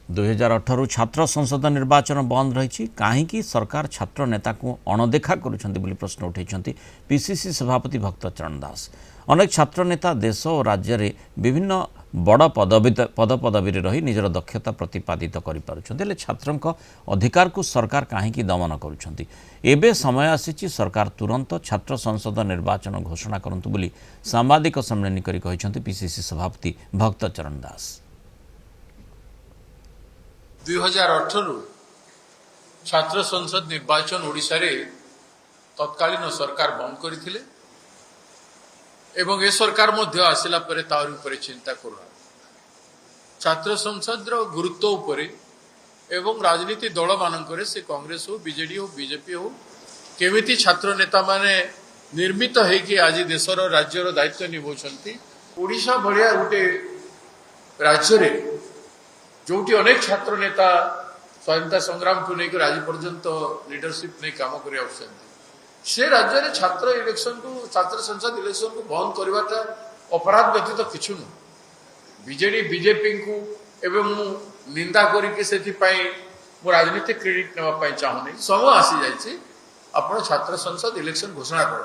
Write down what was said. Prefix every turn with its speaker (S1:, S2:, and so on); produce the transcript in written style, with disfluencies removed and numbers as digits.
S1: 2018 छात्र संसद निर्वाचन बंद रही कहीं सरकार छात्र नेता को अणदेखा कर प्रश्न उठाई पीसीसी सभापति भक्तचरण दास। अनेक छात्र नेता देश और राज्य में विभिन्न बड़ पदपदवी रही निजर दक्षता प्रतिपादित कर छात्रों अधिकार को सरकार कहीं दमन कर समय आसी सरकार तुरंत छात्र संसद निर्वाचन घोषणा करंतु बोली सांबादिक सम्मेलन कर पीसीसी सभापति भक्तचरण दास।
S2: 2018 छात्र संसद निर्वाचन ओडिशा रे तत्कालीन सरकार बंद करथिले एवं ए सरकार मध्य आसिला परे तार ऊपर चिंता करा छात्र संसद रो गुरुत्व ऊपर एवं राजनीति दल मानकरे से कांग्रेस हो बीजेडी हो बीजेपी हो केमिति छात्र नेता माने निर्मित है कि आज देशर राज्यर दायित्व निभाउछंती। ओडिशा भलिया गोटे राज्य रे जोटी अनेक छात्र नेता स्वाधीनता संग्राम को लेकर आज पर्यंत लीडरशिप नहीं काम कर से राज्य में छात्र इलेक्शन को छात्र संसद इलेक्शन को बंद करवाटा अपराध व्यतीत किछु न बीजेडी बीजेपी को एवं निंदा करके से मो राजनीतिक क्रेडिट नेवा चाहूनी समय आसी जाइए आप छात्र संसद इलेक्शन घोषणा कर।